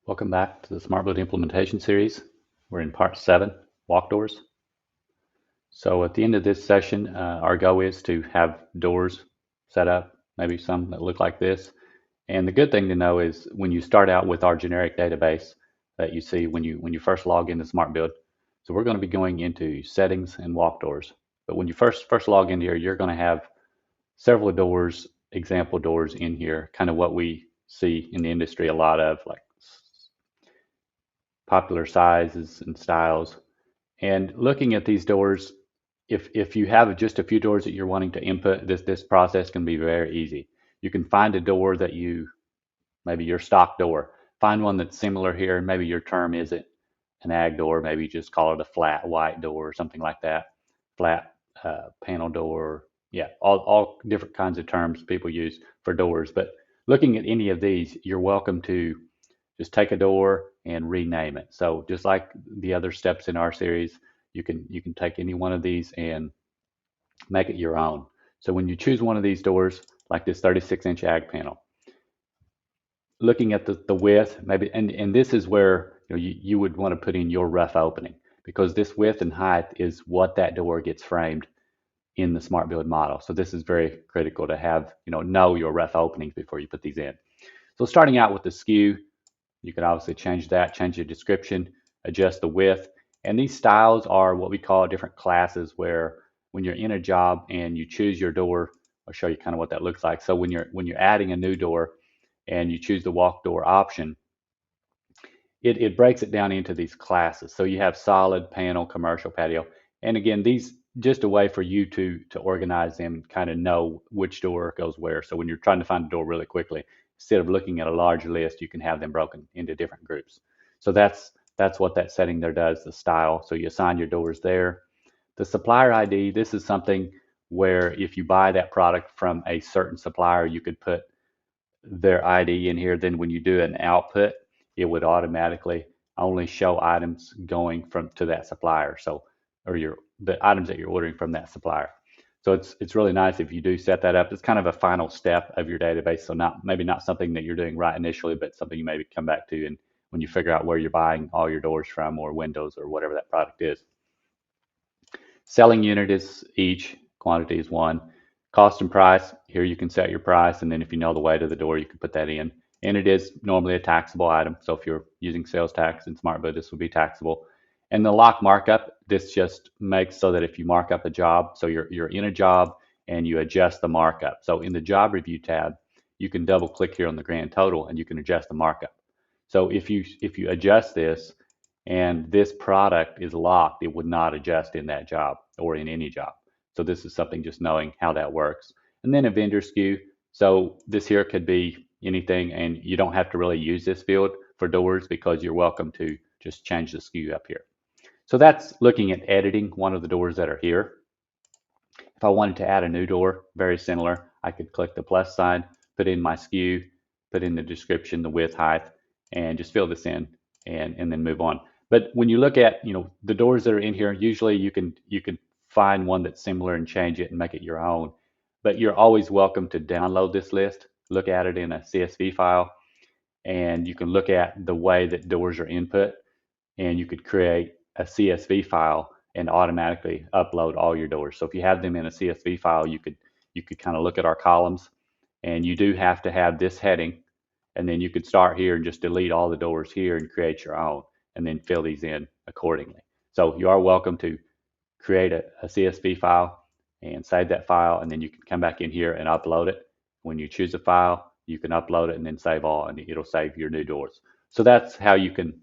Welcome back to the Smartbuild implementation series. We're in part 7, Walkdoors. So at the end of this session, our goal is to have doors set up, maybe some that look like this. And the good thing to know is when you start out with our generic database that you see when you first log into Smartbuild. So we're going to be going into settings and walkdoors. But when you first log in here, you're going to have several doors, example doors in here, kind of what we see in the industry a lot of, like popular sizes and styles. And looking at these doors, if you have just a few doors that you're wanting to input, this process can be very easy. You can find a door that maybe your stock door, find one that's similar here, and maybe your term isn't an ag door, maybe just call it a flat white door or something like that, flat panel door. Yeah, all different kinds of terms people use for doors. But looking at any of these, you're welcome to just take a door and rename it. So just like the other steps in our series, you can take any one of these and make it your own. So when you choose one of these doors, like this 36-inch ag panel, looking at the width, maybe, and this is where you would want to put in your rough opening, because this width and height is what that door gets framed in the Smartbuild model. So this is very critical to have, know your rough openings before you put these in. So starting out with the skew, you can obviously change that, change your description, adjust the width. And these styles are what we call different classes, where when you're in a job and you choose your door, I'll show you kind of what that looks like. So when you're adding a new door and you choose the walk door option, it breaks it down into these classes. So you have solid, panel, commercial, patio. And again, these just a way for you to organize them and kind of know which door goes where. So when you're trying to find a door really quickly, instead of looking at a large list, you can have them broken into different groups. So that's what that setting there does, the style. So you assign your doors there. The supplier ID, this is something where if you buy that product from a certain supplier, you could put their ID in here. Then when you do an output, it would automatically only show items going from to that supplier. So, or the items that you're ordering from that supplier. So it's really nice if you do set that up. It's kind of a final step of your database. So maybe not something that you're doing right initially, but something you maybe come back to and when you figure out where you're buying all your doors from or windows or whatever that product is. Selling unit is each, quantity is one. Cost and price, here you can set your price, and then if you know the weight of the door, you can put that in. And it is normally a taxable item. So if you're using sales tax in Smartbuild, this will be taxable. And the lock markup, this just makes so that if you mark up a job, so you're in a job and you adjust the markup. So in the job review tab, you can double click here on the grand total and you can adjust the markup. So if you adjust this, and this product is locked, it would not adjust in that job or in any job. So this is something just knowing how that works. And then a vendor SKU. So this here could be anything, and you don't have to really use this field for doors because you're welcome to just change the SKU up here. So that's looking at editing one of the doors that are here. If I wanted to add a new door, very similar, I could click the plus sign, put in my SKU, put in the description, the width, height, and just fill this in and then move on. But when you look at the doors that are in here, usually you can find one that's similar and change it and make it your own. But you're always welcome to download this list, look at it in a CSV file, and you can look at the way that doors are input, and you could create a CSV file and automatically upload all your doors. So if you have them in a CSV file, you could kind of look at our columns, and you do have to have this heading, and then you could start here and just delete all the doors here and create your own, and then fill these in accordingly. So you are welcome to create a CSV file and save that file, and then you can come back in here and upload it. When you choose a file, you can upload it and then save all, and it'll save your new doors. So that's how you can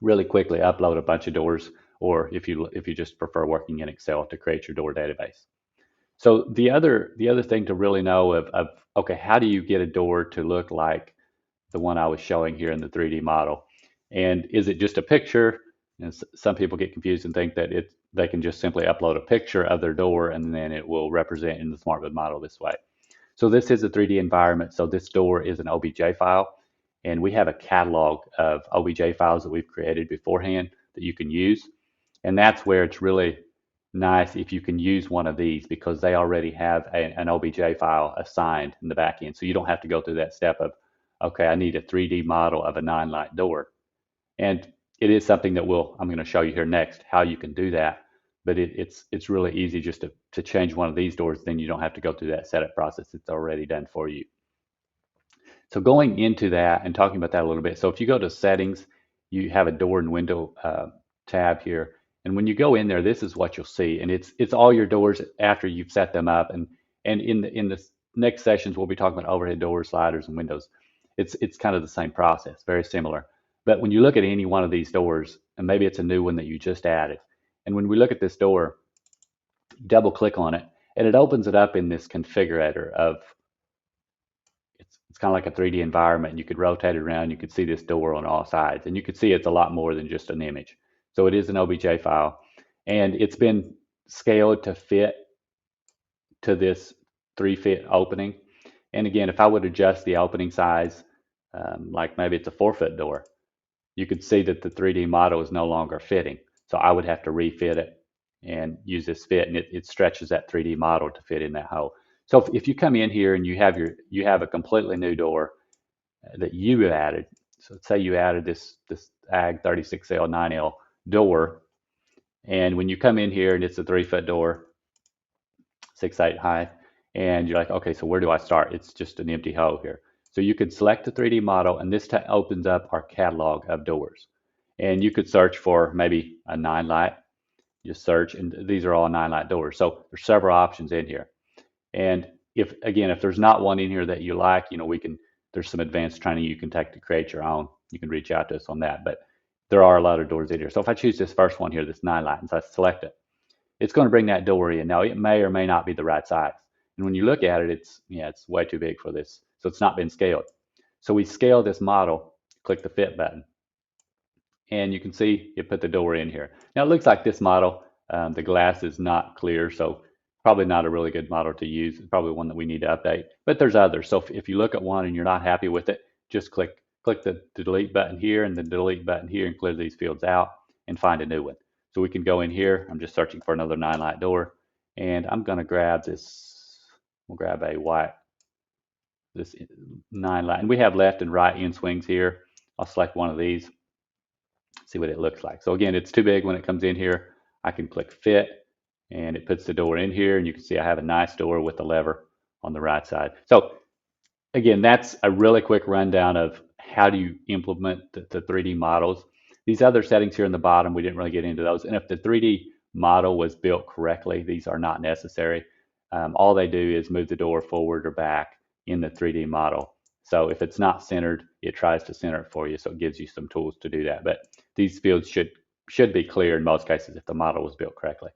really quickly upload a bunch of doors, or if you just prefer working in Excel to create your door database. So the other thing to really know of okay, how do you get a door to look like the one I was showing here in the 3D model? And is it just a picture? And some people get confused and think that they can just simply upload a picture of their door and then it will represent in the Smartbuild model this way. So this is a 3D environment. So this door is an OBJ file, and we have a catalog of OBJ files that we've created beforehand that you can use. And that's where it's really nice if you can use one of these, because they already have an OBJ file assigned in the back end. So you don't have to go through that step of okay, I need a 3D model of a 9 light door. And it is something that I'm going to show you here next how you can do that. But it's really easy just to change one of these doors. Then you don't have to go through that setup process. It's already done for you. So going into that and talking about that a little bit. So if you go to settings, you have a door and window tab here. And when you go in there, this is what you'll see. And it's all your doors after you've set them up. And in the next sessions, we'll be talking about overhead doors, sliders, and windows. It's kind of the same process, very similar. But when you look at any one of these doors, and maybe it's a new one that you just added, and when we look at this door, double click on it, and it opens it up in this configurator of it's kind of like a 3D environment. You could rotate it around. You could see this door on all sides, and you could see it's a lot more than just an image. So it is an OBJ file, and it's been scaled to fit to this 3 foot opening. And again, if I would adjust the opening size, like maybe it's a 4 foot door, you could see that the 3D model is no longer fitting. So I would have to refit it and use this fit, and it stretches that 3D model to fit in that hole. So if you come in here and you have a completely new door that you added, so say you added this AG 36L 9L door, and when you come in here and it's a 3 foot door, 6'8" high, and you're like, okay, so where do I start? It's just an empty hole here. So you could select the 3D model, and this opens up our catalog of doors. And you could search for maybe a 9 light. Just search, and these are all 9 light doors. So there's several options in here. And if there's not one in here that you like, there's some advanced training you can take to create your own. You can reach out to us on that. But there are a lot of doors in here. So if I choose this first one here, this 9 light, and so I select it, it's going to bring that door in. Now, it may or may not be the right size. And when you look at it, it's way too big for this. So it's not been scaled. So we scale this model, click the fit button, and you can see it put the door in here. Now it looks like this model, the glass is not clear, so probably not a really good model to use. It's probably one that we need to update, but there's others. So if you look at one and you're not happy with it, just click the delete button here and the delete button here and clear these fields out and find a new one. So we can go in here. I'm just searching for another 9 light door, and I'm going to grab this. We'll grab a white, this 9 light, and we have left and right end swings here. I'll select one of these, see what it looks like. So again, it's too big when it comes in here. I can click fit, and it puts the door in here, and you can see I have a nice door with the lever on the right side. So again, that's a really quick rundown of how do you implement the 3D models. These other settings here in the bottom, we didn't really get into those. And if the 3D model was built correctly, these are not necessary. All they do is move the door forward or back in the 3D model. So if it's not centered, it tries to center it for you. So it gives you some tools to do that. But these fields should be clear in most cases if the model was built correctly.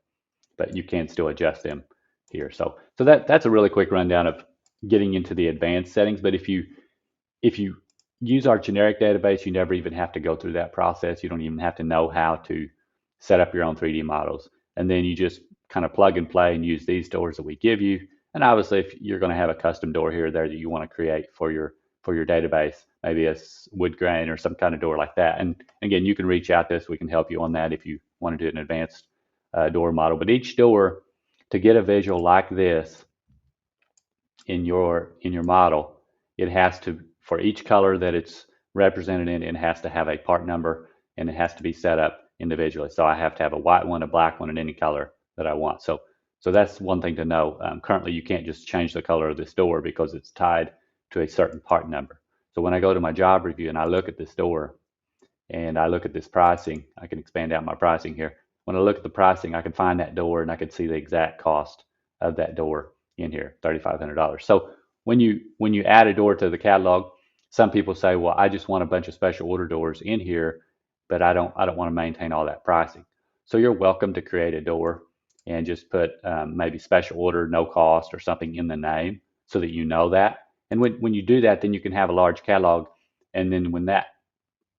But you can still adjust them here. So that's a really quick rundown of getting into the advanced settings. But if you use our generic database, you never even have to go through that process. You don't even have to know how to set up your own 3D models. And then you just kind of plug and play and use these doors that we give you. And obviously, if you're going to have a custom door here or there that you want to create for your database, maybe a wood grain or some kind of door like that. And again, you can reach out to us. We can help you on that if you want to do an advanced door model. But each door, to get a visual like this in your model, it has to, for each color that it's represented in, it has to have a part number, and it has to be set up individually. So I have to have a white one, a black one, and any color that I want. So that's one thing to know. Currently, you can't just change the color of this door because it's tied to a certain part number. So when I go to my job review and I look at this door and I look at this pricing, I can expand out my pricing here. When I look at the pricing, I can find that door and I can see the exact cost of that door in here, $3,500. So when you add a door to the catalog, some people say, well, I just want a bunch of special order doors in here, but I don't want to maintain all that pricing. So you're welcome to create a door and just put maybe special order, no cost, or something in the name so that you know that. And when you do that, then you can have a large catalog. And then when that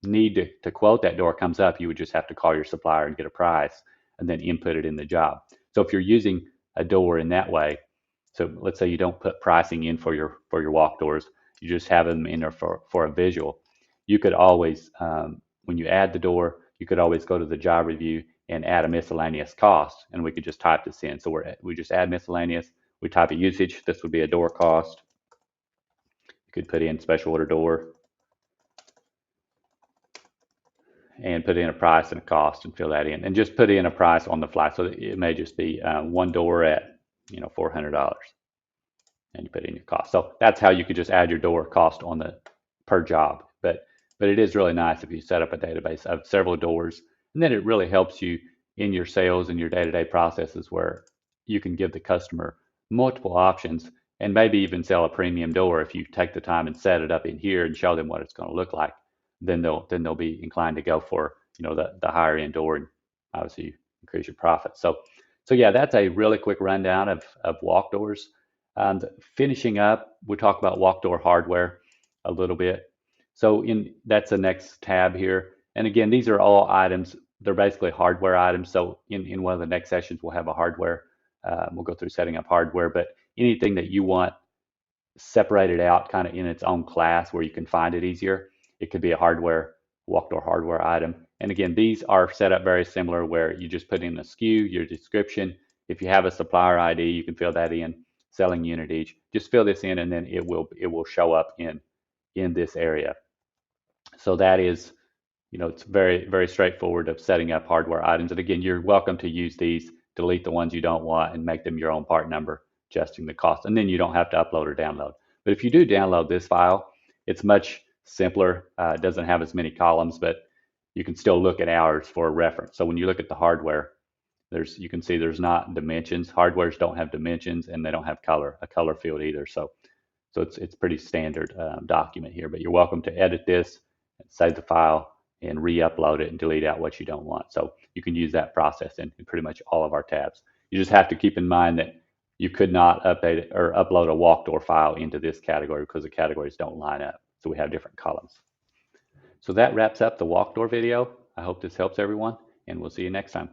need to quote that door comes up, you would just have to call your supplier and get a price and then input it in the job. So if you're using a door in that way, so let's say you don't put pricing in for your walk doors, you just have them in there for a visual. You could always, when you add the door, you could always go to the job review and add a miscellaneous cost, and we could just type this in. So we just add miscellaneous, we type a usage, this would be a door cost. You could put in special order door, and put in a price and a cost and fill that in, and just put in a price on the fly. So it may just be one door at $400, and you put in your cost. So that's how you could just add your door cost on the per job. But it is really nice if you set up a database of several doors, and then it really helps you in your sales and your day-to-day processes where you can give the customer multiple options and maybe even sell a premium door if you take the time and set it up in here and show them what it's going to look like. Then they'll be inclined to go for the higher end door, and obviously you increase your profit. So yeah, that's a really quick rundown of walk doors. Finishing up, we talk about walk door hardware a little bit. So that's the next tab here. And again, these are all items. They're basically hardware items. So in one of the next sessions, we'll have a hardware. We'll go through setting up hardware, but anything that you want separated out kind of in its own class where you can find it easier, it could be a walk door hardware item. And again, these are set up very similar where you just put in a SKU, your description. If you have a supplier ID, you can fill that in, selling unit each. Just fill this in and then it will show up in this area. So that is, it's very, very straightforward of setting up hardware items. And again, you're welcome to use these, delete the ones you don't want, and make them your own part number, adjusting the cost. And then you don't have to upload or download. But if you do download this file, it's much simpler. It doesn't have as many columns, but you can still look at ours for a reference. So when you look at the hardware, you can see there's not dimensions. Hardwares don't have dimensions, and they don't have a color field either. So it's pretty standard document here. But you're welcome to edit this, save the file, and re-upload it and delete out what you don't want. So you can use that process in pretty much all of our tabs. You just have to keep in mind that you could not update it or upload a walk door file into this category because the categories don't line up. So we have different columns. So that wraps up the walk door video. I hope this helps everyone, and we'll see you next time.